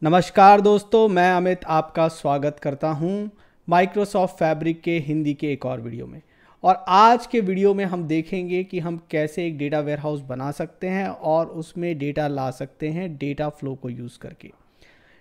नमस्कार दोस्तों, मैं अमित आपका स्वागत करता हूं माइक्रोसॉफ्ट फैब्रिक के हिंदी के एक और वीडियो में। और आज के वीडियो में हम देखेंगे कि हम कैसे एक डेटा वेयरहाउस बना सकते हैं और उसमें डेटा ला सकते हैं डेटा फ्लो को यूज़ करके।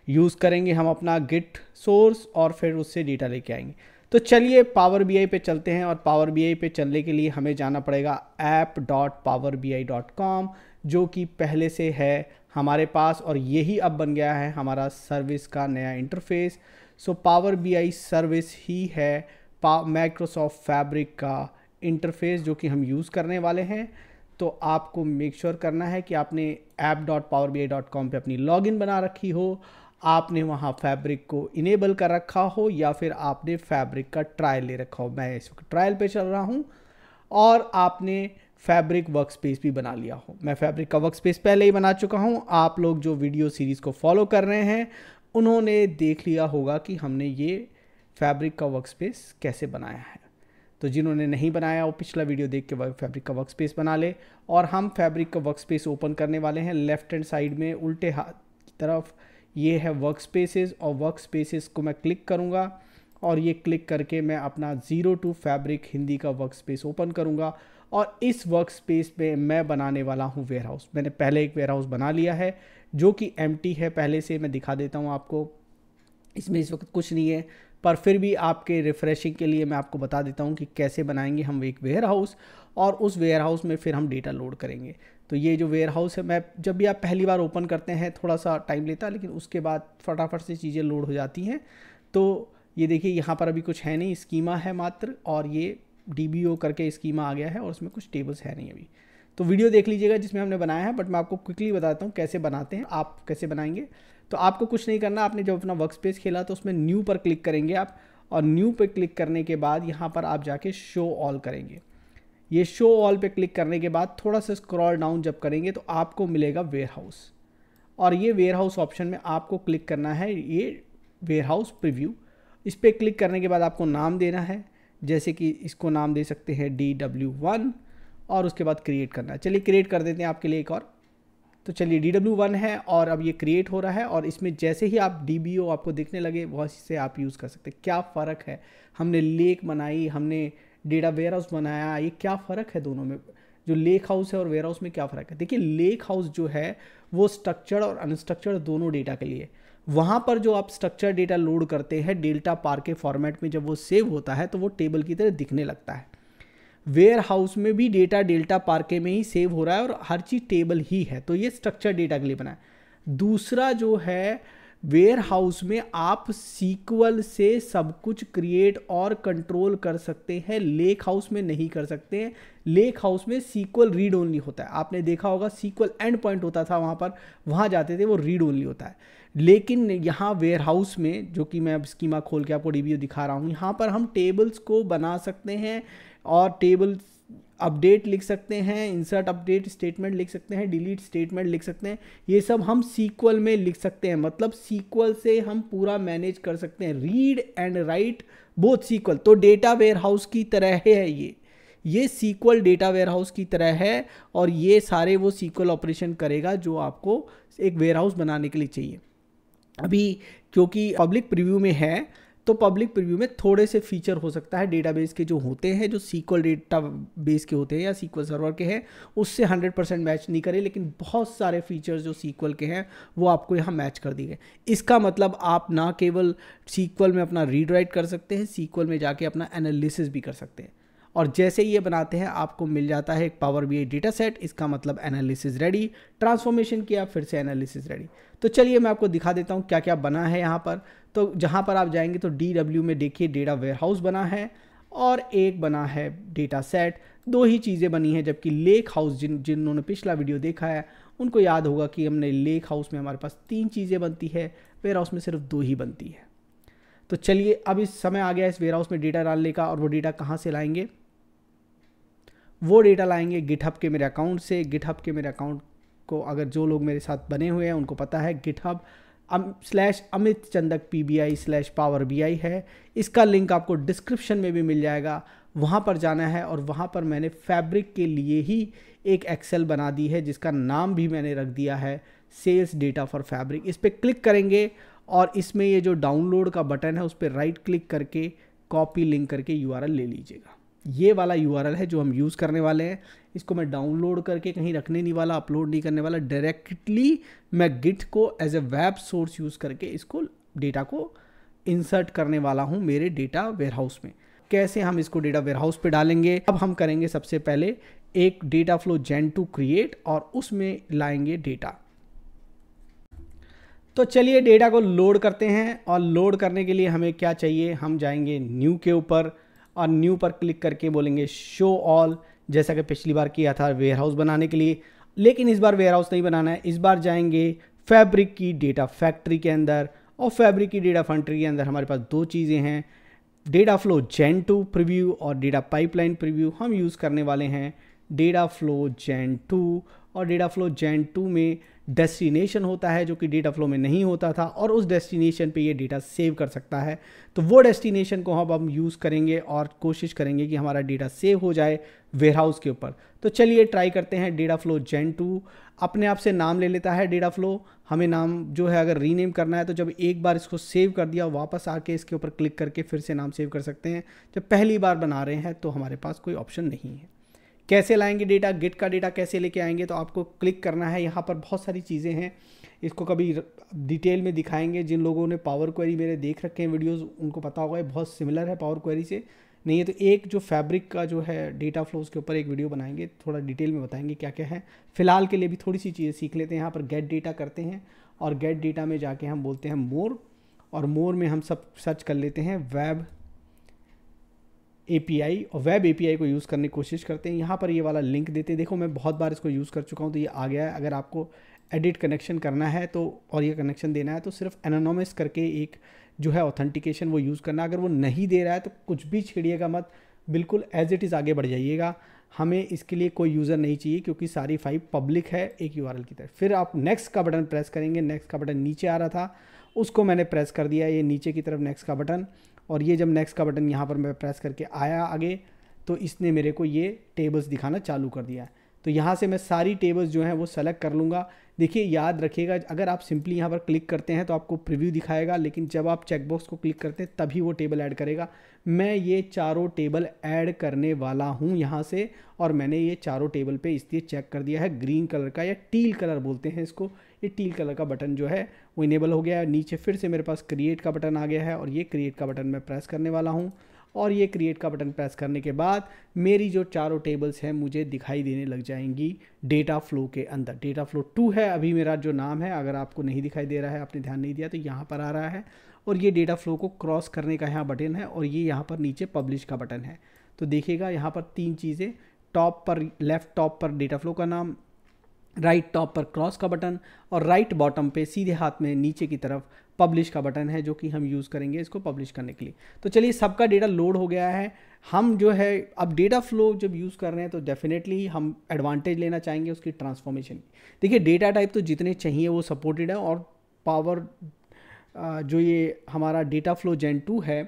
यूज़ करेंगे हम अपना गिट सोर्स और फिर उससे डेटा लेके आएंगे। तो चलिए पावर बीआई पे चलते हैं और पावर बीआई पे चलने के लिए हमें जाना पड़ेगा app.powerbi.com, जो कि पहले से है हमारे पास और यही अब बन गया है हमारा सर्विस का नया interface. So power BI service ही है माइक्रोसॉफ्ट फैब्रिक का इंटरफेस जो कि हम यूज़ करने वाले हैं। तो आपको मेक श्योर करना है कि आपने app.powerbi.com पे अपनी लॉगिन बना रखी हो, आपने वहाँ फैब्रिक को इनेबल कर रखा हो या फिर आपने फैब्रिक का ट्रायल ले रखा हो। मैं इस वक्त ट्रायल पे चल रहा हूँ। और आपने फैब्रिक वर्कस्पेस भी बना लिया हो। मैं फैब्रिक का वर्कस्पेस पहले ही बना चुका हूँ। आप लोग जो वीडियो सीरीज़ को फॉलो कर रहे हैं उन्होंने देख लिया होगा कि हमने ये फैब्रिक का वर्कस्पेस कैसे बनाया है। तो जिन्होंने नहीं बनाया वो पिछला वीडियो देख के फैब्रिक का वर्कस्पेस बना ले। और हम फैब्रिक का वर्कस्पेस ओपन करने वाले हैं। लेफ्ट हैंड साइड में उल्टे हाथ की तरफ ये है वर्कस्पेसेस और वर्कस्पेसेस को मैं क्लिक करूँगा और ये क्लिक करके मैं अपना 02 फैब्रिक हिंदी का वर्कस्पेस ओपन करूँगा। और इस वर्कस्पेस पे मैं बनाने वाला हूँ वेयरहाउस। मैंने पहले एक वेयरहाउस बना लिया है जो कि एम्प्टी है पहले से। मैं दिखा देता हूँ आपको। इसमें इस वक्त कुछ नहीं है, पर फिर भी आपके रिफ्रेशिंग के लिए मैं आपको बता देता हूँ कि कैसे बनाएंगे हम एक वेयरहाउस और उस वेयरहाउस में फिर हम डेटा लोड करेंगे। तो ये जो वेयरहाउस है, मैं जब भी आप पहली बार ओपन करते हैं थोड़ा सा टाइम लेता है, लेकिन उसके बाद फटाफट से चीज़ें लोड हो जाती हैं। तो ये देखिए यहाँ पर अभी कुछ है नहीं, स्कीमा है मात्र, और ये DBO करके स्कीमा आ गया है और उसमें कुछ टेबल्स है नहीं अभी। तो वीडियो देख लीजिएगा जिसमें हमने बनाया है, बट मैं आपको क्विकली बताता हूँ कैसे बनाते हैं, आप कैसे बनाएंगे। तो आपको कुछ नहीं करना। आपने जब अपना वर्कस्पेस खेला तो उसमें न्यू पर क्लिक करेंगे आप, और न्यू पर क्लिक करने के बाद यहाँ पर आप जाके शो ऑल करेंगे। ये शो ऑल पे क्लिक करने के बाद थोड़ा सा स्क्रॉल डाउन जब करेंगे तो आपको मिलेगा वेयरहाउस। और ये वेयरहाउस ऑप्शन में आपको क्लिक करना है ये वेयरहाउस प्रीव्यू। इस पर क्लिक करने के बाद आपको नाम देना है, जैसे कि इसको नाम दे सकते हैं DW1 और उसके बाद क्रिएट करना है। चलिए क्रिएट कर देते हैं आपके लिए एक और। तो चलिए DW1 है और अब ये क्रिएट हो रहा है और इसमें जैसे ही आप DBO आपको दिखने लगे वह से आप यूज़ कर सकते हैं। क्या फ़र्क है, हमने लेक बनाई, हमने डेटा वेयरहाउस बनाया, ये क्या फ़र्क है दोनों में? जो लेक हाउस है और वेयरहाउस में क्या फ़र्क है? देखिए लेक हाउस जो है वो स्ट्रक्चर्ड और अनस्ट्रक्चर्ड दोनों डेटा के लिए। वहाँ पर जो आप स्ट्रक्चर्ड डेटा लोड करते हैं डेल्टा पार के फॉर्मेट में, जब वो सेव होता है तो वो टेबल की तरह दिखने लगता है। वेयर हाउस में भी डेटा डेल्टा पार्के में ही सेव हो रहा है और हर चीज़ टेबल ही है। तो ये स्ट्रक्चर डेटा के लिए बना है। दूसरा जो है, वेयर हाउस में आप सीक्वल से सब कुछ क्रिएट और कंट्रोल कर सकते हैं, लेक हाउस में नहीं कर सकते हैं। लेक हाउस में सीक्वल रीड ओनली होता है। आपने देखा होगा सीक्वल एंड पॉइंट होता था वहाँ पर, वहाँ जाते थे, वो रीड ओनली होता है। लेकिन यहाँ वेयर हाउस में, जो कि मैं अब स्कीमा खोल के आपको DBO दिखा रहा हूँ, यहाँ पर हम टेबल्स को बना सकते हैं और टेबल अपडेट लिख सकते हैं, इंसर्ट अपडेट स्टेटमेंट लिख सकते हैं, डिलीट स्टेटमेंट लिख सकते हैं। ये सब हम सीक्वल में लिख सकते हैं, मतलब सीक्वल से हम पूरा मैनेज कर सकते हैं, read and write both sequel. तो डेटा वेयरहाउस की तरह है ये सीक्वल डेटा वेयरहाउस की तरह है और ये सारे वो सीक्वल ऑपरेशन करेगा जो आपको एक वेयरहाउस बनाने के लिए चाहिए। अभी क्योंकि पब्लिक प्रीव्यू में है तो पब्लिक प्रीव्यू में थोड़े से फीचर हो सकता है डेटाबेस के जो होते हैं, जो सीक्वल डेटाबेस के होते हैं या सीक्वल सर्वर के हैं, उससे 100% मैच नहीं करे, लेकिन बहुत सारे फीचर्स जो सीक्वल के हैं वो आपको यहाँ मैच कर दिए गए। इसका मतलब आप ना केवल सीक्वल में अपना रीड राइट कर सकते हैं, सीक्वल में जाके अपना एनालिसिस भी कर सकते हैं। और जैसे ये बनाते हैं आपको मिल जाता है एक पावर बीआई डेटा सेट। इसका मतलब एनालिसिस रेडी, ट्रांसफॉर्मेशन किया फिर से एनालिसिस रेडी। तो चलिए मैं आपको दिखा देता हूँ क्या क्या बना है यहाँ पर। तो जहाँ पर आप जाएंगे तो DW में देखिए डेटा वेयरहाउस बना है और एक बना है डेटा सेट। दो ही चीज़ें बनी हैं, जबकि लेक हाउस जिन्होंने पिछला वीडियो देखा है उनको याद होगा कि हमने लेक हाउस में हमारे पास 3 चीज़ें बनती है, वेयरहाउस में सिर्फ 2 ही बनती है। तो चलिए अब इस समय आ गया इस वेयरहाउस में डेटा डालने का। और वो डेटा कहाँ से लाएंगे? वो डेटा लाएंगे गिटहब के मेरे अकाउंट से। गिटहब के मेरे अकाउंट को अगर जो लोग मेरे साथ बने हुए हैं उनको पता है, गिटहब /अमित चंदक PBI/powerbi है। इसका लिंक आपको डिस्क्रिप्शन में भी मिल जाएगा, वहाँ पर जाना है। और वहाँ पर मैंने फैब्रिक के लिए ही एक एक्सेल बना दी है जिसका नाम भी मैंने रख दिया है सेल्स डेटा फॉर फैब्रिक। इस पर क्लिक करेंगे और इसमें ये जो डाउनलोड का बटन है उस पर राइट क्लिक करके कॉपी लिंक करके यूआरएल ले लीजिएगा। ये वाला यूआरएल है जो हम यूज़ करने वाले हैं। इसको मैं डाउनलोड करके कहीं रखने नहीं वाला, अपलोड नहीं करने वाला, डायरेक्टली मैं गिट को as a web source use करके इसको डेटा को इंसर्ट करने वाला हूँ मेरे डेटा वेयरहाउस में। कैसे हम इसको डेटा वेयरहाउस पे डालेंगे, अब हम करेंगे सबसे पहले एक डेटा फ्लो जेन 2 क्रिएट और उसमें लाएंगे डेटा। तो चलिए डेटा को लोड करते हैं, और लोड करने के लिए हमें क्या चाहिए, हम जाएंगे न्यू के ऊपर और न्यू पर क्लिक करके बोलेंगे शो ऑल, जैसा कि पिछली बार किया था वेयरहाउस बनाने के लिए। लेकिन इस बार वेयरहाउस नहीं बनाना है, इस बार जाएंगे फैब्रिक की डेटा फैक्ट्री के अंदर, और फैब्रिक की डेटा फैक्ट्री के अंदर हमारे पास दो चीज़ें हैं, डेटा फ्लो जेन 2 प्रीव्यू और डेटा पाइपलाइन प्रीव्यू। हम यूज़ करने वाले हैं डेटा फ्लो जेन 2, और डेटा फ्लो जेन 2 में डेस्टिनेशन होता है जो कि डेटा फ्लो में नहीं होता था, और उस डेस्टिनेशन पे ये डेटा सेव कर सकता है। तो वो डेस्टिनेशन को हम यूज़ करेंगे और कोशिश करेंगे कि हमारा डेटा सेव हो जाए वेयरहाउस के ऊपर। तो चलिए ट्राई करते हैं। डेटा फ्लो जेन 2 अपने आप से नाम ले लेता है डेटा फ्लो। हमें नाम जो है अगर रीनेम करना है तो जब एक बार इसको सेव कर दिया, वापस आके इसके ऊपर क्लिक करके फिर से नाम सेव कर सकते हैं। जब पहली बार बना रहे हैं तो हमारे पास कोई ऑप्शन नहीं है। कैसे लाएंगे डेटा, गिट का डेटा कैसे लेके आएंगे, तो आपको क्लिक करना है। यहाँ पर बहुत सारी चीज़ें हैं, इसको कभी डिटेल में दिखाएंगे। जिन लोगों ने पावर क्वेरी मेरे देख रखे हैं वीडियोस, उनको पता होगा ये बहुत सिमिलर है पावर क्वेरी से। नहीं है तो एक जो फैब्रिक का जो है डेटा फ्लोज के ऊपर एक वीडियो बनाएंगे, थोड़ा डिटेल में बताएंगे क्या क्या है। फिलहाल के लिए भी थोड़ी सी चीज़ें सीख लेते हैं। यहाँ पर गेट डेटा करते हैं, और गेट डेटा में जाके हम बोलते हैं मोर, और मोर में हम सब सर्च कर लेते हैं वेब API, और वेब API को यूज़ करने की कोशिश करते हैं। यहाँ पर ये वाला लिंक देते हैं। देखो मैं बहुत बार इसको यूज़ कर चुका हूँ तो ये आ गया है। अगर आपको एडिट कनेक्शन करना है तो, और ये कनेक्शन देना है तो सिर्फ एनोनिमस करके एक जो है ऑथेंटिकेशन वो यूज़ करना। अगर वो नहीं दे रहा है तो कुछ भी छेड़िएगा मत, बिल्कुल एज इट इज़ आगे बढ़ जाइएगा। हमें इसके लिए कोई यूज़र नहीं चाहिए क्योंकि सारी फाइल पब्लिक है एक URL की तरफ। फिर आप नेक्स्ट का बटन प्रेस करेंगे। नेक्स्ट का बटन नीचे आ रहा था, उसको मैंने प्रेस कर दिया, ये नीचे की तरफ नेक्स्ट का बटन। और ये जब नेक्स्ट का बटन यहाँ पर मैं प्रेस करके आया आगे, तो इसने मेरे को ये टेबल्स दिखाना चालू कर दिया। तो यहाँ से मैं सारी टेबल्स जो हैं वो सेलेक्ट कर लूँगा। देखिए याद रखिएगा, अगर आप सिंपली यहाँ पर क्लिक करते हैं तो आपको प्रीव्यू दिखाएगा, लेकिन जब आप चेकबॉक्स को क्लिक करते हैं तभी वो टेबल ऐड करेगा। मैं ये चारों टेबल ऐड करने वाला हूँ यहाँ से, और मैंने ये चारों टेबल पे इसलिए चेक कर दिया है। ग्रीन कलर का या टील कलर बोलते हैं इसको, ये टील कलर का बटन जो है वो इनेबल हो गया है। नीचे फिर से मेरे पास क्रिएट का बटन आ गया है, और ये क्रिएट का बटन मैं प्रेस करने वाला हूँ। और ये क्रिएट का बटन प्रेस करने के बाद मेरी जो चारों टेबल्स हैं मुझे दिखाई देने लग जाएंगी डेटा फ्लो के अंदर। डेटा फ्लो 2 है अभी मेरा जो नाम है। अगर आपको नहीं दिखाई दे रहा है, आपने ध्यान नहीं दिया, तो यहाँ पर आ रहा है, और ये डेटा फ्लो को क्रॉस करने का यहाँ बटन है, और ये यहाँ पर नीचे पब्लिश का बटन है। तो देखिएगा यहाँ पर 3 चीज़ें, टॉप पर, लेफ्ट टॉप पर डेटा फ्लो का नाम, राइट टॉप पर क्रॉस का बटन, और राइट बॉटम पे सीधे हाथ में नीचे की तरफ पब्लिश का बटन है, जो कि हम यूज़ करेंगे इसको पब्लिश करने के लिए। तो चलिए सबका डेटा लोड हो गया है। हम जो है अब डेटा फ्लो जब यूज़ कर रहे हैं तो डेफिनेटली हम एडवांटेज लेना चाहेंगे उसकी ट्रांसफॉर्मेशन। देखिए डेटा टाइप तो जितने चाहिए वो सपोर्टेड है, और पावर जो ये हमारा डेटा फ्लो जेन 2 है,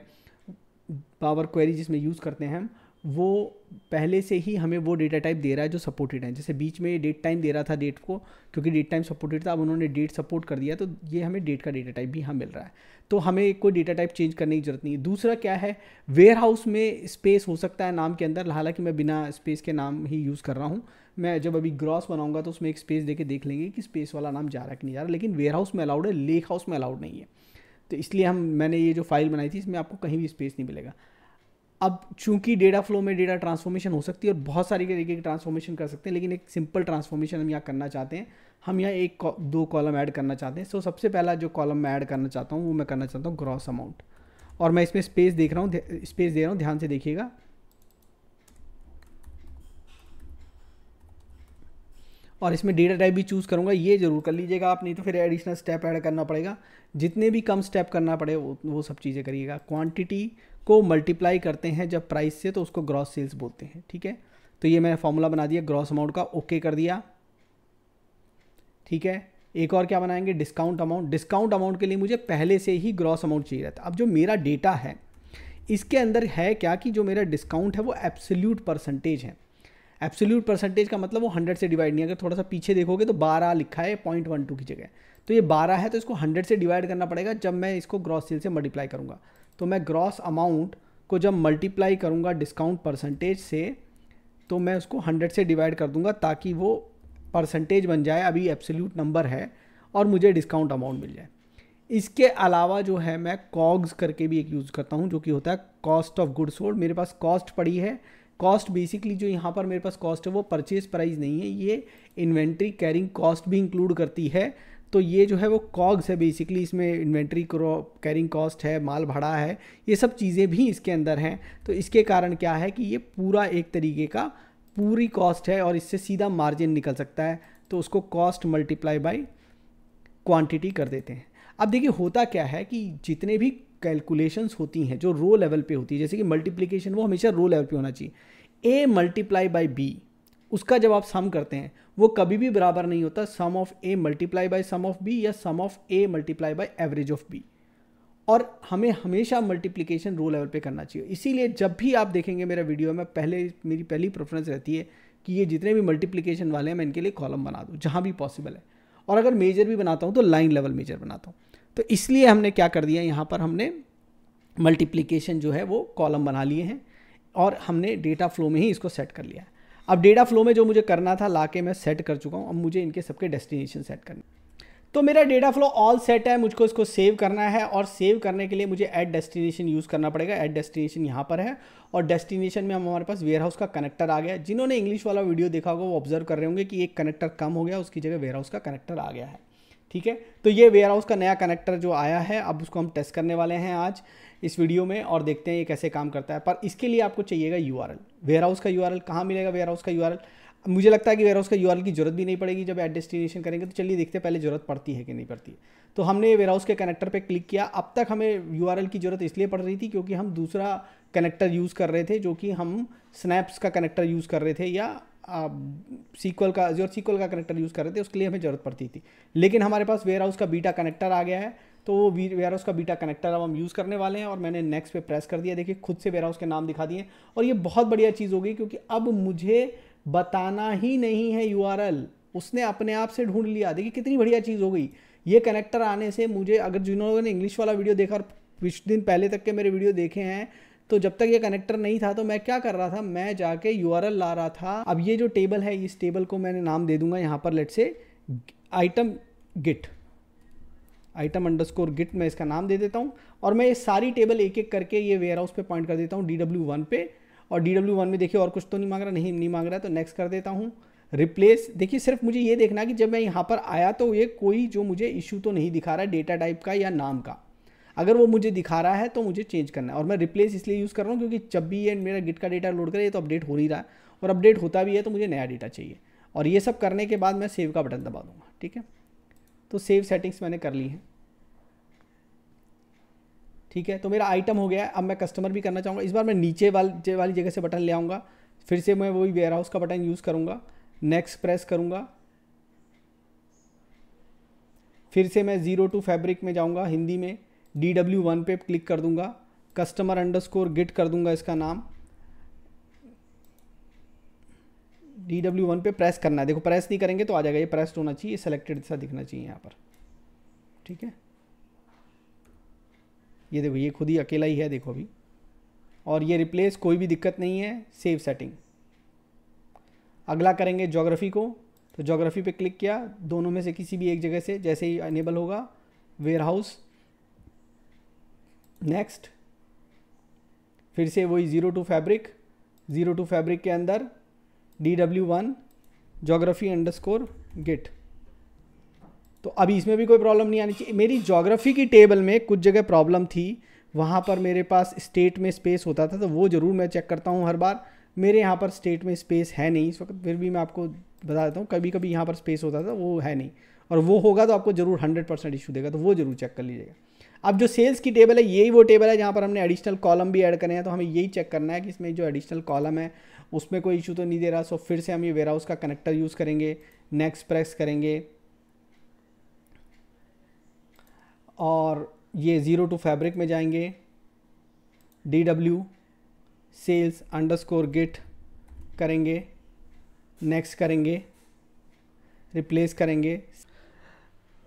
पावर क्वेरी जिसमें यूज़ करते हैं हम, वो पहले से ही हमें वो डेटा टाइप दे रहा है जो सपोर्टेड है। जैसे बीच में डेट टाइम दे रहा था डेट को, क्योंकि डेट टाइम सपोर्टेड था, अब उन्होंने डेट सपोर्ट कर दिया, तो ये हमें डेट का डेटा टाइप भी यहाँ मिल रहा है। तो हमें कोई डेटा टाइप चेंज करने की जरूरत नहीं है। दूसरा क्या है, वेयर हाउस में स्पेस हो सकता है नाम के अंदर, हालांकि मैं बिना स्पेस के नाम ही यूज़ कर रहा हूँ। मैं जब अभी ग्रॉस बनाऊंगा तो उसमें एक स्पेस देके देख लेंगे कि स्पेस वाला नाम जा रहा है कि नहीं जा रहा, लेकिन वेयर हाउस में अलाउड है, लेक हाउस में अलाउड नहीं है। तो इसलिए मैंने ये जो फाइल बनाई थी इसमें आपको कहीं भी स्पेस नहीं मिलेगा। अब चूंकि डेटा फ्लो में डेटा ट्रांसफॉर्मेशन हो सकती है और बहुत सारी तरीके की ट्रांसफॉर्मेशन कर सकते हैं, लेकिन एक सिंपल ट्रांसफॉर्मेशन हम यहाँ करना चाहते हैं। हम यहाँ दो कॉलम ऐड करना चाहते हैं। सो सबसे पहला जो कॉलम मैं ऐड करना चाहता हूँ वो मैं करना चाहता हूँ ग्रॉस अमाउंट, और मैं इसमें स्पेस दे रहा हूँ, ध्यान से देखिएगा। और इसमें डेटा टाइप भी चूज़ करूँगा, ये जरूर कर लीजिएगा आप, नहीं तो फिर एडिशनल स्टेप ऐड करना पड़ेगा। जितने भी कम स्टेप करना पड़े वो सब चीज़ें करिएगा। क्वांटिटी को मल्टीप्लाई करते हैं जब प्राइस से, तो उसको ग्रॉस सेल्स बोलते हैं, ठीक है। तो ये मैंने फॉर्मूला बना दिया ग्रॉस अमाउंट का, ओके कर दिया, ठीक है। एक और क्या बनाएंगे, डिस्काउंट अमाउंट। डिस्काउंट अमाउंट के लिए मुझे पहले से ही ग्रॉस अमाउंट चाहिए रहता। अब जो मेरा डेटा है इसके अंदर है क्या कि जो मेरा डिस्काउंट है वो एब्सोल्यूट परसेंटेज है। एब्सोल्यूट परसेंटेज का मतलब वो 100 से डिवाइड नहीं, अगर थोड़ा सा पीछे देखोगे तो 12 लिखा है 0.12 की जगह, तो ये 12 है तो इसको 100 से डिवाइड करना पड़ेगा जब मैं इसको ग्रॉस सेल से मल्टीप्लाई करूँगा। तो मैं ग्रॉस अमाउंट को जब मल्टीप्लाई करूँगा डिस्काउंट परसेंटेज से तो मैं उसको 100 से डिवाइड कर दूंगा ताकि वो परसेंटेज बन जाए, अभी एब्सोल्यूट नंबर है, और मुझे डिस्काउंट अमाउंट मिल जाए। इसके अलावा जो है मैं कॉग्स करके भी एक यूज़ करता हूँ जो कि होता है कॉस्ट ऑफ गुड्स सोल्ड। मेरे पास कॉस्ट पड़ी है, कॉस्ट बेसिकली जो यहाँ पर मेरे पास कॉस्ट है वो परचेज प्राइस नहीं है, ये इन्वेंट्री कैरिंग कॉस्ट भी इंक्लूड करती है। तो ये जो है वो कॉग्स है बेसिकली, इसमें इन्वेंट्री कैरिंग कॉस्ट है, माल भाड़ा है, ये सब चीज़ें भी इसके अंदर हैं। तो इसके कारण क्या है कि ये पूरा एक तरीके का पूरी कॉस्ट है और इससे सीधा मार्जिन निकल सकता है, तो उसको कॉस्ट मल्टीप्लाई बाय क्वांटिटी कर देते हैं। अब देखिए होता क्या है कि जितने भी कैलकुलेशंस होती हैं जो रो लेवल पे होती है, जैसे कि मल्टीप्लिकेशन, वो हमेशा रो लेवल पे होना चाहिए। ए मल्टीप्लाई बाय बी, उसका जब आप सम करते हैं वो कभी भी बराबर नहीं होता sum of A multiply by sum of B या sum of A multiply by average of B, और हमें हमेशा मल्टीप्लिकेशन रो लेवल पे करना चाहिए। इसीलिए जब भी आप देखेंगे मेरा वीडियो में मेरी पहली प्रेफरेंस रहती है कि ये जितने भी मल्टीप्लिकेशन वाले हैं मैं इनके लिए कॉलम बना दूँ जहाँ भी पॉसिबल है, और अगर मेजर भी बनाता हूँ तो लाइन लेवल मेजर बनाता हूँ। तो इसलिए हमने क्या कर दिया, यहाँ पर हमने मल्टीप्लिकेशन जो है वो कॉलम बना लिए हैं और हमने डेटा फ्लो में ही इसको सेट कर लिया है। अब डेटा फ्लो में जो मुझे करना था लाके मैं सेट कर चुका हूँ, अब मुझे इनके सबके डेस्टिनेशन सेट करने। तो मेरा डेटा फ्लो ऑल सेट है, मुझको इसको सेव करना है, और सेव करने के लिए मुझे ऐड डेस्टिनेशन यूज़ करना पड़ेगा। ऐड डेस्टिनेशन यहाँ पर है, और डेस्टिनेशन में हमारे पास वेयर हाउस का कनेक्टर आ गया। जिन्होंने इंग्लिश वाला वीडियो देखा होगा वो ऑब्जर्व कर रहे होंगे कि एक कनेक्टर कम हो गया, उसकी जगह वेयर हाउस का कनेक्टर आ गया है। ठीक है, तो ये वेयर हाउस का नया कनेक्टर जो आया है, अब उसको हम टेस्ट करने वाले हैं आज इस वीडियो में, और देखते हैं ये कैसे काम करता है। पर इसके लिए आपको चाहिएगा यूआरएल, वेयर हाउस का यूआरएल। कहाँ मिलेगा वेयर हाउस का यूआरएल? मुझे लगता है कि वेयर हाउस का यूआरएल की जरूरत भी नहीं पड़ेगी जब ऐड डेस्टिनेशन करेंगे, तो चलिए देखते हैं पहले जरूरत पड़ती है कि नहीं पड़ती है। तो हमने वेयर हाउस के कनेक्टर पे क्लिक किया। अब तक हमें यूआरएल की जरूरत इसलिए पड़ रही थी क्योंकि हम दूसरा कनेक्टर यूज़ कर रहे थे, जो कि हम स्नैप्स का कनेक्टर यूज़ कर रहे थे या सीक्वल का कनेक्टर यूज़ कर रहे थे, उसके लिए हमें ज़रूरत पड़ती थी। लेकिन हमारे पास वेयर हाउस का बीटा कनेक्टर आ गया है, तो वो वेयर हाउस का बीटा कनेक्टर अब हम यूज़ करने वाले हैं, और मैंने नेक्स्ट पे प्रेस कर दिया। देखिए खुद से वेयर हाउस के नाम दिखा दिए, और ये बहुत बढ़िया चीज़ हो गई क्योंकि अब मुझे बताना ही नहीं है यूआरएल, उसने अपने आप से ढूंढ लिया। देखिए कितनी बढ़िया चीज़ हो गई। ये कनेक्टर आने से मुझे, अगर जिन्होंने इंग्लिश वाला वीडियो देखा और कुछ दिन पहले तक के मेरे वीडियो देखे हैं, तो जब तक ये कनेक्टर नहीं था तो मैं क्या कर रहा था, मैं जाके यूआरएल ला रहा था। अब ये जो टेबल है, इस टेबल को मैंने नाम दे दूंगा यहाँ पर, लेट से आइटम अंडरस्कोर गिट मैं इसका नाम दे देता हूँ, और मैं ये सारी टेबल एक एक करके ये वेयर हाउस पे पॉइंट कर देता हूँ DW1 पे। और DW1 में देखिए और कुछ तो नहीं मांग रहा, नहीं मांग रहा, तो नेक्स्ट कर देता हूँ। रिप्लेस, देखिए सिर्फ मुझे ये देखना है कि जब मैं यहाँ पर आया तो ये कोई जो मुझे इशू तो नहीं दिखा रहा है डेटा टाइप का या नाम का। अगर वो मुझे दिखा रहा है तो मुझे चेंज करना है, और मैं रिप्लेस इसलिए यूज़ कर रहा हूँ क्योंकि जब भी ये मेरा गिट का डेटा लोड करे, ये तो अपडेट हो नहीं रहा है, और अपडेट होता भी है तो मुझे नया डेटा चाहिए। और ये सब करने के बाद मैं सेव का बटन दबा दूंगा। ठीक है, तो सेव सेटिंग्स मैंने कर ली हैं। ठीक है, तो मेरा आइटम हो गया है। अब मैं कस्टमर भी करना चाहूँगा, इस बार मैं नीचे वाली जगह से बटन ले आऊँगा, फिर से मैं वही वेयर हाउस का बटन यूज़ करूँगा, नेक्स्ट प्रेस करूँगा, फिर से मैं 02 फैब्रिक में जाऊँगा, हिंदी में DW1 पे क्लिक कर दूंगा, कस्टमर अंडरस्कोर गिट कर दूंगा इसका नाम, DW1 पे प्रेस करना है। देखो प्रेस नहीं करेंगे तो आ जाएगा, ये प्रेस होना चाहिए, सेलेक्टेड सा दिखना चाहिए यहाँ पर। ठीक है, ये देखो ये खुद ही अकेला ही है, देखो अभी, और ये रिप्लेस, कोई भी दिक्कत नहीं है। Save setting. अगला करेंगे ज्योग्राफी को, तो ज्योग्राफी पे क्लिक किया, दोनों में से किसी भी एक जगह से जैसे ही अनेबल होगा, वेयर हाउस, नेक्स्ट, फिर से वही 02 फैब्रिक के अंदर DW1 ज्योग्राफी अंडरस्कोर गिट। तो अभी इसमें भी कोई प्रॉब्लम नहीं आनी चाहिए। मेरी ज्योग्राफी की टेबल में कुछ जगह प्रॉब्लम थी, वहाँ पर मेरे पास स्टेट में स्पेस होता था, तो वो ज़रूर मैं चेक करता हूँ हर बार। मेरे यहाँ पर स्टेट में स्पेस है नहीं इस वक्त, फिर भी मैं आपको बता देता हूँ, कभी कभी यहाँ पर स्पेस होता था, वो है नहीं, और वो होगा तो आपको ज़रूर 100% इशू देगा, तो वो ज़रूर चेक कर लीजिएगा। अब जो सेल्स की टेबल है, यही वो टेबल है जहाँ पर हमने एडिशनल कॉलम भी ऐड करने हैं, तो हमें यही चेक करना है कि इसमें जो एडिशनल कॉलम है उसमें कोई इशू तो नहीं दे रहा। सो फिर से हम ये वेयर हाउस का कनेक्टर यूज़ करेंगे, नेक्स्ट प्रेस करेंगे, और ये 02 फैब्रिक में जाएंगे, DW सेल्स अंडरस्कोर गिट करेंगे, नेक्स्ट करेंगे, रिप्लेस करेंगे।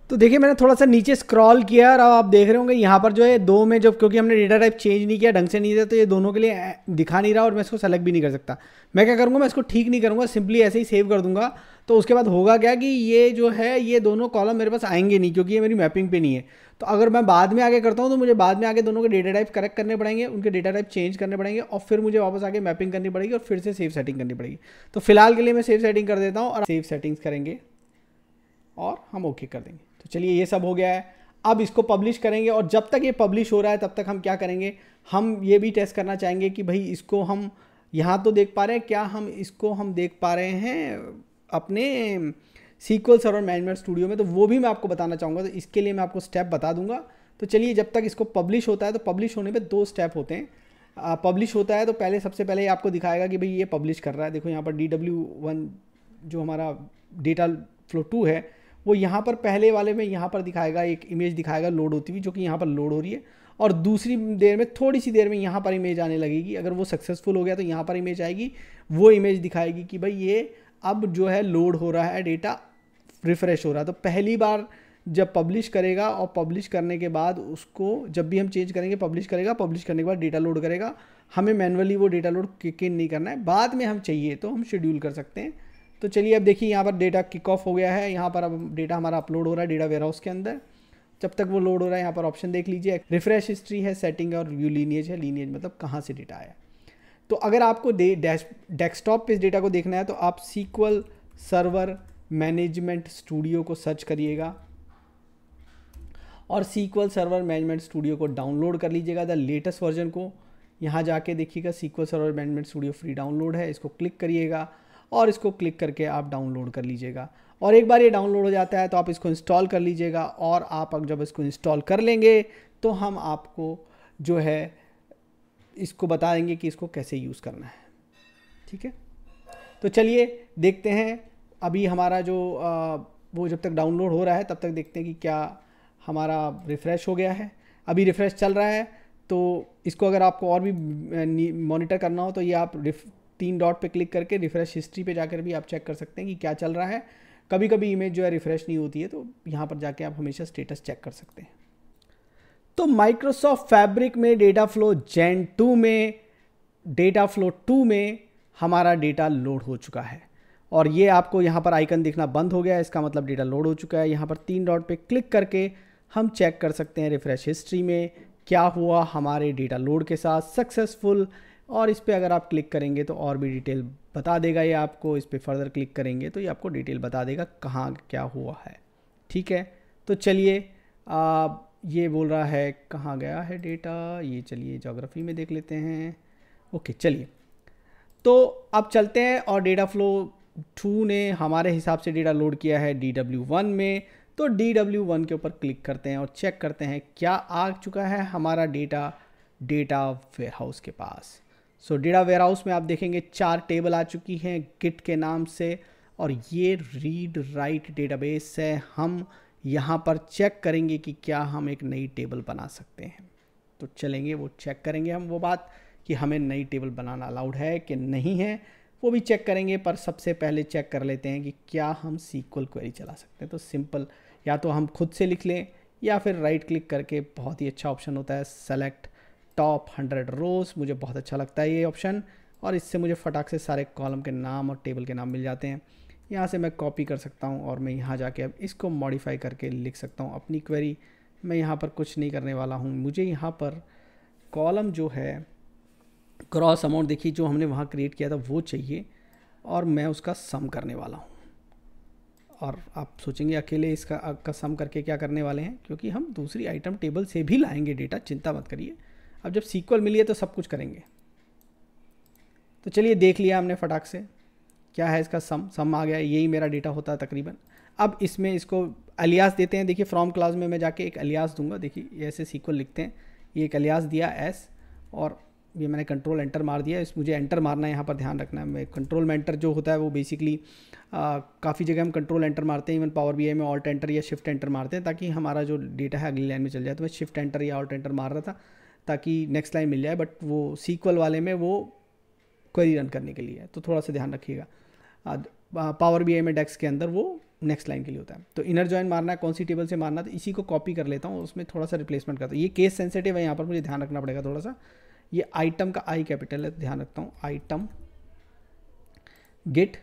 तो देखिए मैंने थोड़ा सा नीचे स्क्रॉल किया और अब आप देख रहे होंगे यहाँ पर जो है दो में, जब क्योंकि हमने डेटा टाइप चेंज नहीं किया, ढंग से नहीं दिया, तो ये दोनों के लिए दिखा नहीं रहा और मैं इसको सेलेक्ट भी नहीं कर सकता। मैं क्या करूँगा, मैं इसको ठीक नहीं करूँगा, सिंपली ऐसे ही सेव कर दूंगा। तो उसके बाद होगा क्या कि ये जो है ये दोनों कॉलम मेरे पास आएंगे नहीं, क्योंकि ये मेरी मैपिंग पे नहीं है। तो अगर मैं बाद में आगे करता हूँ तो मुझे बाद में आगे दोनों के डेटा टाइप करेक्ट करने पड़ेंगे, उनके डेटा टाइप चेंज करने पड़ेंगे और फिर मुझे वापस आके मैपिंग करनी पड़ेगी और फिर से सेव सेटिंग करनी पड़ेगी। तो फिलहाल के लिए मैं सेव सेटिंग कर देता हूँ और सेव सेटिंग्स करेंगे और हम ओके कर देंगे। तो चलिए ये सब हो गया है। अब इसको पब्लिश करेंगे और जब तक ये पब्लिश हो रहा है तब तक हम क्या करेंगे, हम ये भी टेस्ट करना चाहेंगे कि भाई इसको हम यहाँ तो देख पा रहे हैं, क्या हम इसको हम देख पा रहे हैं अपने SQL सर्वर मैनेजमेंट स्टूडियो में, तो वो भी मैं आपको बताना चाहूँगा। तो इसके लिए मैं आपको स्टेप बता दूंगा। तो चलिए जब तक इसको पब्लिश होता है, तो पब्लिश होने पे 2 स्टेप होते हैं। पब्लिश होता है तो पहले सबसे पहले आपको दिखाएगा कि भाई ये पब्लिश कर रहा है। देखो यहाँ पर DW1 जो हमारा डेटा फ्लो 2 है वो यहाँ पर पहले वाले में यहाँ पर दिखाएगा, एक इमेज दिखाएगा लोड होती हुई, जो कि यहाँ पर लोड हो रही है। और दूसरी देर में, थोड़ी सी देर में यहाँ पर इमेज आने लगेगी। अगर वो सक्सेसफुल हो गया तो यहाँ पर इमेज आएगी, वो इमेज दिखाएगी कि भाई ये अब जो है लोड हो रहा है, डेटा रिफ़्रेश हो रहा है। तो पहली बार जब पब्लिश करेगा और पब्लिश करने के बाद उसको जब भी हम चेंज करेंगे पब्लिश करेगा, पब्लिश करने के बाद डेटा लोड करेगा। हमें मैनुअली वो डेटा लोड किक इन नहीं करना है, बाद में हम चाहिए तो हम शेड्यूल कर सकते हैं। तो चलिए अब देखिए यहाँ पर डेटा किक ऑफ हो गया है, यहाँ पर अब डेटा हमारा अपलोड हो रहा है डेटा वेयरहाउस के अंदर। जब तक वो लोड हो रहा है यहाँ पर ऑप्शन देख लीजिए, रिफ्रेश हिस्ट्री है, सेटिंग और व्यू लीनिएज है। लीनिएज मतलब कहाँ से डेटा आया। तो अगर आपको डेस्कटॉप पे इस डेटा को देखना है तो आप SQL सर्वर मैनेजमेंट स्टूडियो को सर्च करिएगा और SQL सर्वर मैनेजमेंट स्टूडियो को डाउनलोड कर लीजिएगा, द लेटेस्ट वर्जन को। यहाँ जाके देखिएगा SQL server management studio free download है, इसको क्लिक करिएगा और इसको क्लिक करके आप डाउनलोड कर लीजिएगा। और एक बार ये डाउनलोड हो जाता है तो आप इसको इंस्टॉल कर लीजिएगा। और आप जब इसको इंस्टॉल कर लेंगे तो हम आपको जो है इसको बता देंगे कि इसको कैसे यूज़ करना है। ठीक है, तो चलिए देखते हैं। अभी हमारा जो वो जब तक डाउनलोड हो रहा है तब तक देखते हैं कि क्या हमारा रिफ़्रेश हो गया है। अभी रिफ़्रेश चल रहा है। तो इसको अगर आपको और भी मॉनिटर करना हो तो ये आप 3 डॉट पे क्लिक करके रिफ़्रेश हिस्ट्री पे जाकर भी आप चेक कर सकते हैं कि क्या चल रहा है। कभी कभी इमेज जो है रिफ़्रेश नहीं होती है, तो यहाँ पर जाके आप हमेशा स्टेटस चेक कर सकते हैं। तो माइक्रोसॉफ्ट फैब्रिक में डेटा फ्लो जेन 2 में, डेटा फ्लो 2 में हमारा डेटा लोड हो चुका है और ये आपको यहाँ पर आइकन दिखना बंद हो गया है, इसका मतलब डेटा लोड हो चुका है। यहाँ पर 3 डॉट पे क्लिक करके हम चेक कर सकते हैं रिफ़्रेश हिस्ट्री में क्या हुआ हमारे डेटा लोड के साथ, सक्सेसफुल। और इस पर अगर आप क्लिक करेंगे तो और भी डिटेल बता देगा ये आपको। इस पर फर्दर क्लिक करेंगे तो ये आपको डिटेल बता देगा कहाँ क्या हुआ है। ठीक है, तो चलिए ये बोल रहा है कहाँ गया है डेटा, ये चलिए ज्योग्राफी में देख लेते हैं। ओके चलिए, तो अब चलते हैं और डेटा फ्लो 2 ने हमारे हिसाब से डेटा लोड किया है DW1 में। तो DW1 के ऊपर क्लिक करते हैं और चेक करते हैं क्या आ चुका है हमारा डेटा वेयरहाउस के पास। सो डेटा वेयरहाउस में आप देखेंगे 4 टेबल आ चुकी हैं गिट के नाम से और ये रीड राइट डेटाबेस है। हम यहाँ पर चेक करेंगे कि क्या हम एक नई टेबल बना सकते हैं। तो चलेंगे वो चेक करेंगे हम वो बात कि हमें नई टेबल बनाना अलाउड है कि नहीं है, वो भी चेक करेंगे। पर सबसे पहले चेक कर लेते हैं कि क्या हम SQL क्वेरी चला सकते हैं। तो सिंपल, या तो हम खुद से लिख लें या फिर राइट क्लिक करके, बहुत ही अच्छा ऑप्शन होता है सेलेक्ट टॉप 100 रोज़, मुझे बहुत अच्छा लगता है ये ऑप्शन। और इससे मुझे फटाक से सारे कॉलम के नाम और टेबल के नाम मिल जाते हैं। यहाँ से मैं कॉपी कर सकता हूँ और मैं यहाँ जाके अब इसको मॉडिफाई करके लिख सकता हूँ अपनी क्वेरी। मैं यहाँ पर कुछ नहीं करने वाला हूँ, मुझे यहाँ पर कॉलम जो है क्रॉस अमाउंट, देखिए जो हमने वहाँ क्रिएट किया था वो चाहिए और मैं उसका सम करने वाला हूँ। और आप सोचेंगे अकेले इसका सम करके क्या करने वाले हैं, क्योंकि हम दूसरी आइटम टेबल से भी लाएंगे डेटा, चिंता मत करिए। अब जब SQL मिली है तो सब कुछ करेंगे। तो चलिए देख लिया हमने फटाक से क्या है इसका सम आ गया, यही मेरा डेटा होता है तकरीबन। अब इसमें इसको अलियास देते हैं। देखिए फ्रॉम क्लास में मैं जाके एक अलियास दूंगा। देखिए ऐसे SQL लिखते हैं, ये एक अलियास दिया एस और ये मैंने कंट्रोल एंटर मार दिया। इस मुझे एंटर मारना है, यहाँ पर ध्यान रखना है। मैं कंट्रोल में एंटर जो होता है वो बेसिकली काफ़ी जगह हम कंट्रोल एंटर मारते हैं, इवन पावर BI में ऑल्ट एंटर या शिफ्ट एंटर मारते हैं ताकि हमारा जो डेटा है अगली लाइन में चल जाए। तो मैं शिफ्ट एंटर या ऑल्ट एंटर मार रहा था ताकि नेक्स्ट लाइन मिल जाए, बट वो SQL वाले में वो क्वेरी रन करने के लिए है, तो थोड़ा सा ध्यान रखिएगा। पावर बीआई में डेक्स के अंदर वो नेक्स्ट लाइन के लिए होता है। तो इनर जॉइन मारना है, कौन सी टेबल से मारना है, तो इसी को कॉपी कर लेता हूँ, उसमें थोड़ा सा रिप्लेसमेंट करता हूँ। ये केस सेंसिटिव है, यहाँ पर मुझे ध्यान रखना पड़ेगा थोड़ा सा। ये आइटम का आई कैपिटल है, तो ध्यान रखता हूँ आइटम गिट।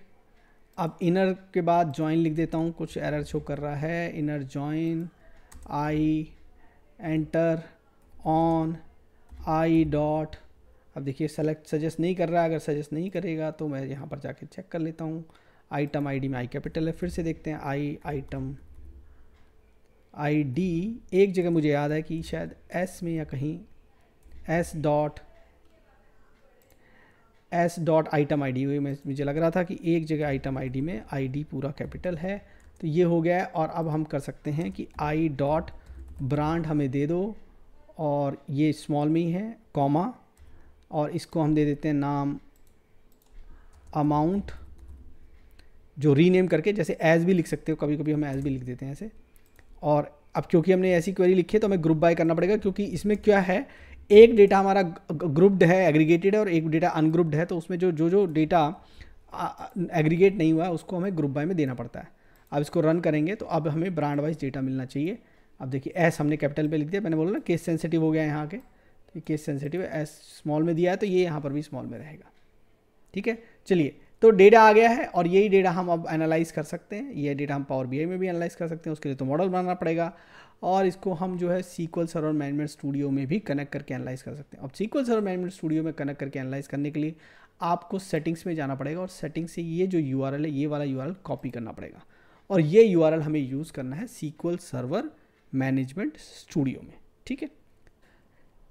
अब इनर के बाद जॉइन लिख देता हूँ, कुछ एरर शो कर रहा है। Inner join I enter on I dot, अब देखिए सेलेक्ट सजेस्ट नहीं कर रहा है। अगर सजेस्ट नहीं करेगा तो मैं यहाँ पर जाके चेक कर लेता हूँ। आइटम आईडी में आई कैपिटल है, फिर से देखते हैं आई आइटम आईडी। एक जगह मुझे याद है कि शायद एस में या कहीं एस डॉट आइटम आईडी हुई, मुझे लग रहा था कि एक जगह आइटम आईडी में आईडी पूरा कैपिटल है। तो ये हो गया है। और अब हम कर सकते हैं कि आई डॉट ब्रांड हमें दे दो, और ये स्मॉल में ही है कॉमा, और इसको हम दे देते हैं नाम अमाउंट, जो रीनेम करके, जैसे एज भी लिख सकते हो, कभी कभी हम एज भी लिख देते हैं ऐसे। और अब क्योंकि हमने ऐसी क्वेरी लिखी है तो हमें ग्रुप बाय करना पड़ेगा, क्योंकि इसमें क्या है, एक डेटा हमारा ग्रुप्ड है, एग्रीगेटेड है, और एक डेटा अनग्रुप्ड है। तो उसमें जो डेटा एग्रीगेट नहीं हुआ है उसको हमें ग्रुप बाय में देना पड़ता है। अब इसको रन करेंगे तो अब हमें ब्रांड वाइज डेटा मिलना चाहिए। अब देखिए एस हमने कैपिटल पे लिख दिया, मैंने बोला ना केस सेंसिटिव हो गया है यहाँ के, तो ये केस सेंसिटिव है, एस स्मॉल में दिया है तो ये यहाँ पर भी स्मॉल में रहेगा। ठीक है, चलिए, तो डेटा आ गया है और यही डेटा हम अब एनालाइज कर सकते हैं। ये डेटा हम पावर बीआई में भी एनालाइज कर सकते हैं, उसके लिए तो मॉडल बनाना पड़ेगा, और इसको हम जो है सीक्वल सर्वर मैनेजमेंट स्टूडियो में भी कनेक्ट करके एनालाइज कर सकते हैं। अब सीक्वल सर्वर मैनेजमेंट स्टूडियो में कनेक्ट करके एनालाइज करने के लिए आपको सेटिंग्स में जाना पड़ेगा, और सेटिंग्स से ये जो यूआरएल है, ये वाला यूआरएल कॉपी करना पड़ेगा, और ये यूआरएल हमें यूज़ करना है सीक्वल सर्वर मैनेजमेंट स्टूडियो में। ठीक है,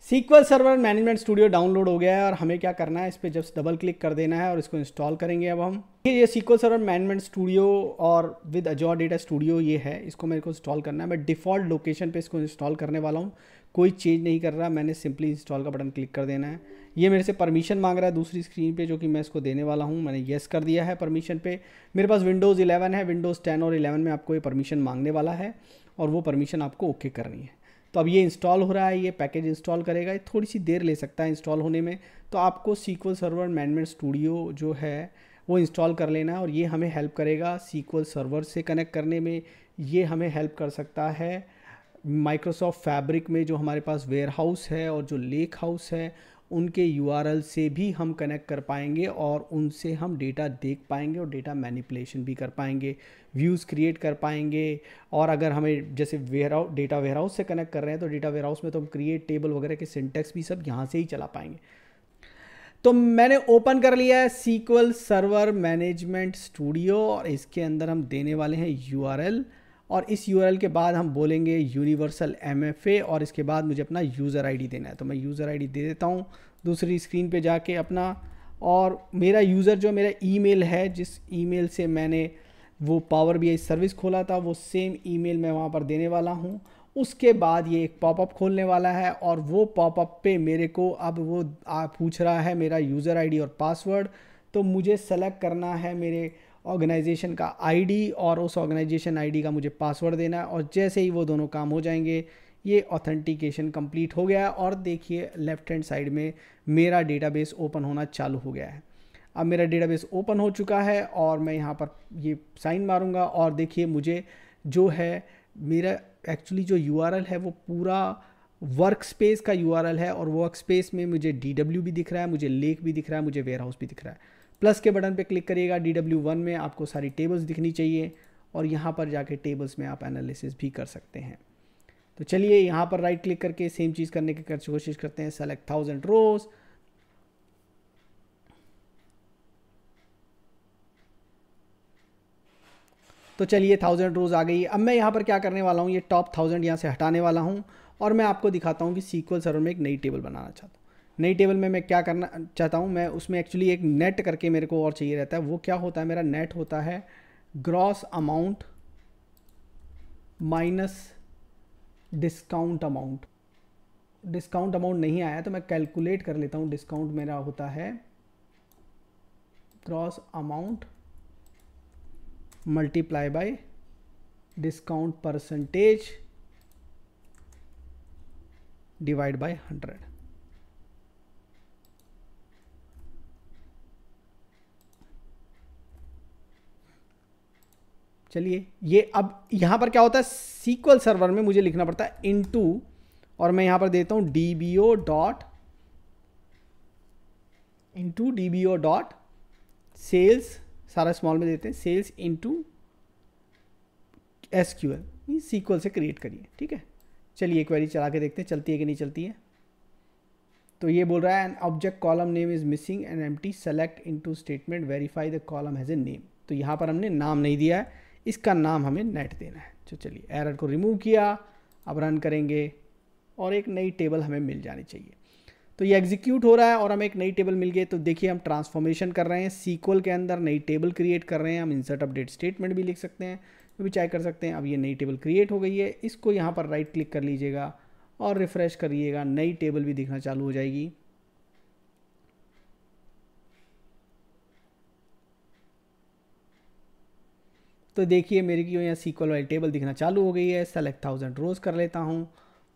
SQL server management studio download हो गया है, और हमें क्या करना है, इस पर जस्ट डबल क्लिक कर देना है और इसको इंस्टॉल करेंगे। अब हम ये सीक्वल सर्वर मैनेजमेंट स्टूडियो और विद अजोर डेटा स्टूडियो ये है, इसको मेरे को इंस्टॉल करना है। मैं डिफ़ॉल्ट लोकेशन पे इसको इंस्टॉल करने वाला हूँ, कोई चेंज नहीं कर रहा, मैंने सिंपली इंस्टॉल का बटन क्लिक कर देना है। ये मेरे से परमिशन मांग रहा है दूसरी स्क्रीन पे, जो कि मैं इसको देने वाला हूँ। मैंने येस कर दिया है परमिशन पे। मेरे पास विंडोज़ 11 है, विंडोज़ 10 और 11 में आपको ये परमिशन मांगने वाला है, और वो परमिशन आपको ओके करनी है। तो अब ये इंस्टॉल हो रहा है, ये पैकेज इंस्टॉल करेगा, ये थोड़ी सी देर ले सकता है इंस्टॉल होने में। तो आपको सीक्वल सर्वर मैनेजमेंट स्टूडियो जो है वो इंस्टॉल कर लेना है, और ये हमें हेल्प करेगा सीक्वल सर्वर से कनेक्ट करने में। ये हमें हेल्प कर सकता है माइक्रोसॉफ्ट फैब्रिक में जो हमारे पास वेयर हाउस है और जो लेक हाउस है, उनके यूआरएल से भी हम कनेक्ट कर पाएंगे, और उनसे हम डेटा देख पाएंगे और डेटा मैनिपुलेशन भी कर पाएंगे, व्यूज़ क्रिएट कर पाएंगे। और अगर हमें जैसे डेटा वेयर हाउस से कनेक्ट कर रहे हैं, तो डेटा वेयर हाउस में तो हम क्रिएट टेबल वगैरह के सिंटेक्स भी सब यहाँ से ही चला पाएंगे। तो मैंने ओपन कर लिया है सीक्वल सर्वर मैनेजमेंट स्टूडियो, और इसके अंदर हम देने वाले हैं यूआरएल, और इस यूआरएल के बाद हम बोलेंगे यूनिवर्सल एमएफए, और इसके बाद मुझे अपना यूज़र आईडी देना है। तो मैं यूज़र आईडी दे देता हूँ दूसरी स्क्रीन पे जाके अपना, और मेरा यूज़र जो मेरा ईमेल है, जिस ईमेल से मैंने वो पावर बीआई सर्विस खोला था, वो सेम ईमेल मैं वहाँ पर देने वाला हूँ। उसके बाद ये एक पॉपअप खोलने वाला है, और वो पॉपअप पे मेरे को अब वो पूछ रहा है मेरा यूज़र आईडी और पासवर्ड। तो मुझे सेलेक्ट करना है मेरे ऑर्गेनाइजेशन का आईडी, और उस ऑर्गेनाइजेशन आईडी का मुझे पासवर्ड देना है, और जैसे ही वो दोनों काम हो जाएंगे, ये ऑथेंटिकेशन कंप्लीट हो गया है। और देखिए लेफ्ट हैंड साइड में मेरा डेटाबेस ओपन होना चालू हो गया है। अब मेरा डेटाबेस ओपन हो चुका है, और मैं यहाँ पर ये साइन मारूंगा, और देखिए मुझे जो है मेरा एक्चुअली जो यूआरएल है वो पूरा वर्क स्पेस का यूआरएल है, और वर्क स्पेस में मुझे DW भी दिख रहा है, मुझे लेक भी दिख रहा है, मुझे वेयर हाउस भी दिख रहा है। प्लस के बटन पे क्लिक करिएगा, DW1 में आपको सारी टेबल्स दिखनी चाहिए, और यहाँ पर जाके टेबल्स में आप एनालिसिस भी कर सकते हैं। तो चलिए यहाँ पर राइट क्लिक करके सेम चीज़ करने की कोशिश करते हैं, सेलेक्ट 1000 रोज। तो चलिए 1000 रोज आ गई। अब मैं यहाँ पर क्या करने वाला हूँ, ये टॉप 1000 यहाँ से हटाने वाला हूँ, और मैं आपको दिखाता हूँ कि सीक्वल सर्वर में एक नई टेबल बनाना चाहता हूँ। नई टेबल में मैं क्या करना चाहता हूँ, मैं उसमें एक्चुअली एक नेट करके मेरे को और चाहिए रहता है। वो क्या होता है, मेरा नेट होता है gross amount minus discount amount. Discount amount नहीं आया तो मैं कैलकुलेट कर लेता हूँ। डिस्काउंट मेरा होता है gross amount multiply by discount percentage divide by 100। चलिए ये अब यहाँ पर क्या होता है, सीक्वल सर्वर में मुझे लिखना पड़ता है इनटू, और मैं यहाँ पर देता हूँ dbo dot into dbo dot sales, सारा स्मॉल में देते हैं, सेल्स इंटू SQL, सीक्वल से क्रिएट करिए। ठीक है, चलिए क्वेरी चला के देखते हैं चलती है कि नहीं चलती है। तो ये बोल रहा है an object column name is missing and empty, select into statement verify the column has a name. तो यहाँ पर हमने नाम नहीं दिया है, इसका नाम हमें नेट देना है। तो चलिए एरर को रिमूव किया, अब रन करेंगे और एक नई टेबल हमें मिल जानी चाहिए। तो ये एग्जीक्यूट हो रहा है और हमें एक नई टेबल मिल गई। तो देखिए हम ट्रांसफॉर्मेशन कर रहे हैं, सीक्वल के अंदर नई टेबल क्रिएट कर रहे हैं। हम इंसर्ट अपडेट स्टेटमेंट भी लिख सकते हैं, तो भी चाहे कर सकते हैं। अब ये नई टेबल क्रिएट हो गई है, इसको यहाँ पर राइट क्लिक कर लीजिएगा और रिफ्रेश करिएगा, नई टेबल भी दिखना चालू हो जाएगी। तो देखिए मेरी की यहाँ सीक्वल वाली टेबल दिखना चालू हो गई है। सेलेक्ट 1000 रोज कर लेता हूँ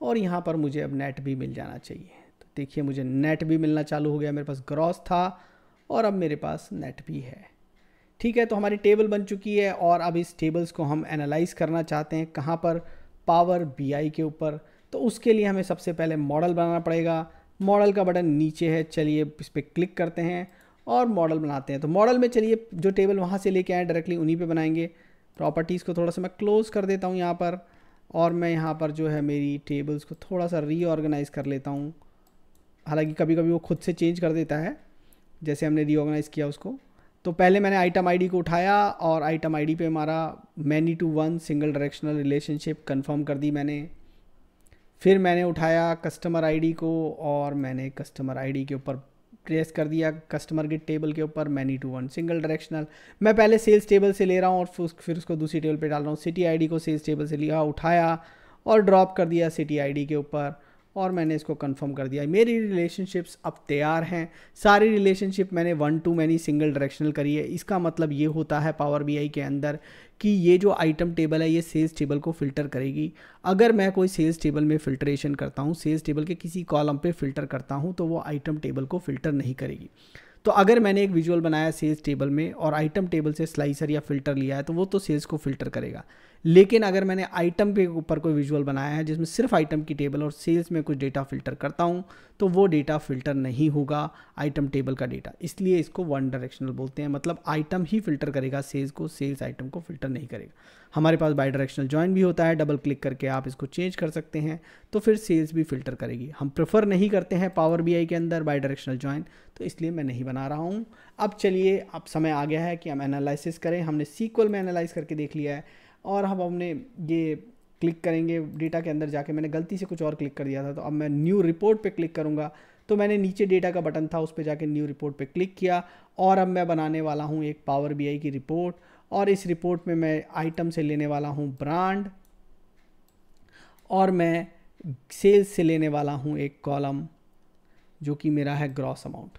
और यहाँ पर मुझे अब नेट भी मिल जाना चाहिए। तो देखिए मुझे नेट भी मिलना चालू हो गया, मेरे पास ग्रॉस था और अब मेरे पास नेट भी है। ठीक है, तो हमारी टेबल बन चुकी है और अब इस टेबल्स को हम एनालाइज करना चाहते हैं। कहाँ पर? पावर BI के ऊपर। तो उसके लिए हमें सबसे पहले मॉडल बनाना पड़ेगा। मॉडल का बटन नीचे है, चलिए इस पर क्लिक करते हैं और मॉडल बनाते हैं। तो मॉडल में चलिए जो टेबल वहाँ से लेके आए डायरेक्टली उन्हीं पे बनाएंगे। प्रॉपर्टीज़ को थोड़ा सा मैं क्लोज कर देता हूँ यहाँ पर, और मैं यहाँ पर जो है मेरी टेबल्स को थोड़ा सा रीऑर्गेनाइज कर लेता हूँ। हालांकि कभी कभी वो खुद से चेंज कर देता है, जैसे हमने रीऑर्गेनाइज किया उसको। तो पहले मैंने आइटम आईडी को उठाया और आइटम आईडी पे हमारा many to one single directional relationship confirm कर दी मैंने। फिर मैंने उठाया कस्टमर आईडी को और मैंने कस्टमर आईडी के ऊपर प्रेस कर दिया कस्टमर गिट टेबल के ऊपर many to one single directional. मैं पहले सेल्स टेबल से ले रहा हूँ और फिर उसको दूसरी टेबल पे डाल रहा हूँ। सिटी आईडी को सेल्स टेबल से लिया, उठाया और ड्रॉप कर दिया सिटी आईडी के ऊपर और मैंने इसको कंफर्म कर दिया। मेरी रिलेशनशिप्स अब तैयार हैं। सारी रिलेशनशिप मैंने one two many single directional करी है। इसका मतलब ये होता है पावर BI के अंदर कि ये जो आइटम टेबल है ये सेल्स टेबल को फ़िल्टर करेगी। अगर मैं कोई सेल्स टेबल में फ़िल्ट्रेशन करता हूँ, सेल्स टेबल के किसी कॉलम पे फ़िल्टर करता हूँ, तो वो आइटम टेबल को फ़िल्टर नहीं करेगी। तो अगर मैंने एक विजुअल बनाया सेल्स टेबल में और आइटम टेबल से स्लाइसर या फ़िल्टर लिया है तो वो तो सेल्स को फ़िल्टर करेगा। लेकिन अगर मैंने आइटम के ऊपर कोई विजुअल बनाया है जिसमें सिर्फ आइटम की टेबल और सेल्स में कुछ डेटा फ़िल्टर करता हूँ, तो वो डेटा फ़िल्टर नहीं होगा आइटम टेबल का डेटा। इसलिए इसको वन डायरेक्शनल बोलते हैं, मतलब आइटम ही फ़िल्टर करेगा सेल्स को, सेल्स आइटम को फ़िल्टर नहीं करेगा। हमारे पास बाई डायरेक्शनल जॉइन भी होता है, डबल क्लिक करके आप इसको चेंज कर सकते हैं, तो फिर सेल्स भी फ़िल्टर करेगी। हम प्रेफर नहीं करते हैं पावर BI के अंदर बाई डायरेक्शनल जॉइन, तो इसलिए मैं नहीं बना रहा हूँ। अब चलिए, अब समय आ गया है कि हम एनालिसिस करें। हमने सीक्वल में एनालाइज करके देख लिया है और अब हमने ये क्लिक करेंगे डेटा के अंदर जाके। मैंने गलती से कुछ और क्लिक कर दिया था, तो अब मैं न्यू रिपोर्ट पे क्लिक करूँगा। तो मैंने नीचे डेटा का बटन था, उस पर जाके न्यू रिपोर्ट पे क्लिक किया और अब मैं बनाने वाला हूँ एक पावर BI की रिपोर्ट। और इस रिपोर्ट में मैं आइटम से लेने वाला हूँ ब्रांड और मैं सेल्स से लेने वाला हूँ एक कॉलम जो कि मेरा है ग्रॉस अमाउंट।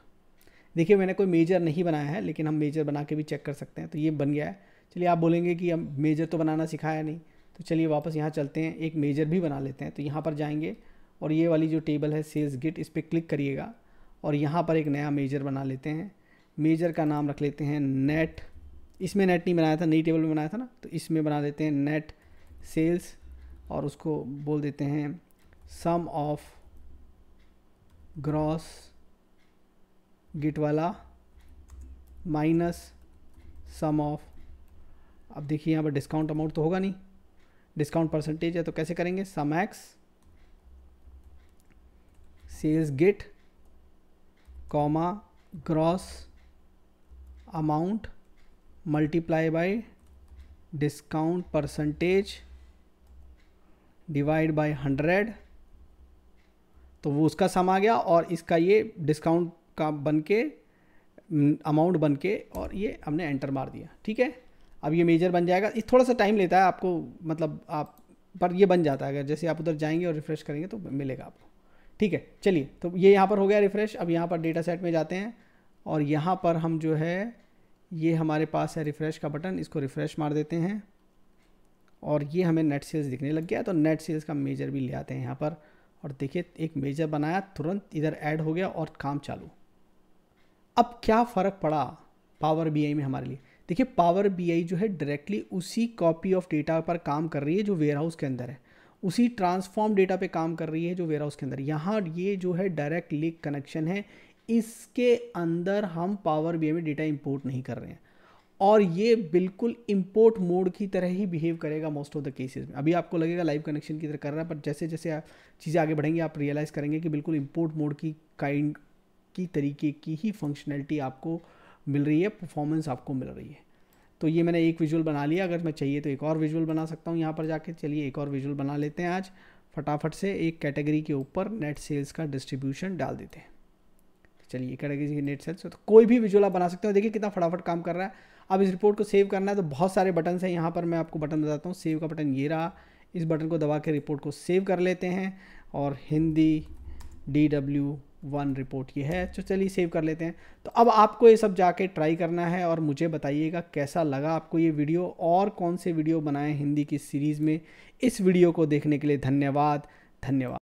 देखिए मैंने कोई मेजर नहीं बनाया है, लेकिन हम मेजर बना के भी चेक कर सकते हैं। तो ये बन गया है। चलिए आप बोलेंगे कि हम मेजर तो बनाना सिखाया नहीं, तो चलिए वापस यहाँ चलते हैं, एक मेजर भी बना लेते हैं। तो यहाँ पर जाएंगे और ये वाली जो टेबल है सेल्स गिट, इस पर क्लिक करिएगा और यहाँ पर एक नया मेजर बना लेते हैं। मेजर का नाम रख लेते हैं नेट। इसमें नेट नहीं बनाया था, नई टेबल में बनाया था ना, तो इसमें बना देते हैं नेट सेल्स और उसको बोल देते हैं सम ऑफ ग्रॉस गिट वाला माइनस सम ऑफ। अब देखिए यहाँ पर डिस्काउंट अमाउंट तो होगा नहीं, डिस्काउंट परसेंटेज है, तो कैसे करेंगे? सम एक्स सेल्स गिट comma gross amount multiply by discount percentage divide by 100। तो वो उसका सम आ गया और इसका ये डिस्काउंट का बन के अमाउंट बन के, और ये हमने एंटर मार दिया। ठीक है, अब ये मेजर बन जाएगा। ये थोड़ा सा टाइम लेता है आपको, मतलब आप पर ये बन जाता है। अगर जैसे आप उधर जाएंगे और रिफ्रेश करेंगे तो मिलेगा आपको। ठीक है, चलिए, तो ये यहाँ पर हो गया रिफ्रेश। अब यहाँ पर डेटा सेट में जाते हैं और यहाँ पर हम जो है ये हमारे पास है रिफ्रेश का बटन, इसको रिफ्रेश मार देते हैं और ये हमें नेट सेल्स दिखने लग गया। तो नेट सेल्स का मेजर भी ले आते हैं यहाँ पर और देखिए एक मेजर बनाया, तुरंत इधर ऐड हो गया और काम चालू। अब क्या फ़र्क पड़ा पावर BI में हमारे लिए? देखिए पावर बीआई जो है डायरेक्टली उसी कॉपी ऑफ डेटा पर काम कर रही है जो वेयर हाउस के अंदर है, उसी ट्रांसफॉर्म डेटा पे काम कर रही है जो वेयर हाउस के अंदर। यहाँ ये जो है डायरेक्ट लिंक कनेक्शन है, इसके अंदर हम पावर बीआई में डेटा इंपोर्ट नहीं कर रहे हैं, और ये बिल्कुल इंपोर्ट मोड की तरह ही बिहेव करेगा मोस्ट ऑफ द केसेस में। अभी आपको लगेगा लाइव कनेक्शन की तरह कर रहा है, पर जैसे जैसे चीज़ें आगे बढ़ेंगी आप रियलाइज़ करेंगे कि बिल्कुल इंपोर्ट मोड की काइंड की तरीके की ही फंक्शनैलिटी आपको मिल रही है, परफॉर्मेंस आपको मिल रही है। तो ये मैंने एक विजुअल बना लिया, अगर मैं चाहिए तो एक और विजुअल बना सकता हूँ यहाँ पर जाके। चलिए एक और विजुअल बना लेते हैं आज फटाफट से। एक कैटेगरी के ऊपर नेट सेल्स का डिस्ट्रीब्यूशन डाल देते हैं। चलिए कैटेगरी की नेट सेल्स, तो कोई भी विजुअल आप बना सकते हो। देखिए कितना फटाफट काम कर रहा है। अब इस रिपोर्ट को सेव करना है तो बहुत सारे बटन हैं यहाँ पर, मैं आपको बटन बताता हूँ। सेव का बटन ये रहा, इस बटन को दबा के रिपोर्ट को सेव कर लेते हैं, और हिंदी DW1 रिपोर्ट ये है। तो चलिए सेव कर लेते हैं। तो अब आपको ये सब जाके ट्राई करना है और मुझे बताइएगा कैसा लगा आपको ये वीडियो, और कौन से वीडियो बनाए हिंदी की सीरीज़ में। इस वीडियो को देखने के लिए धन्यवाद।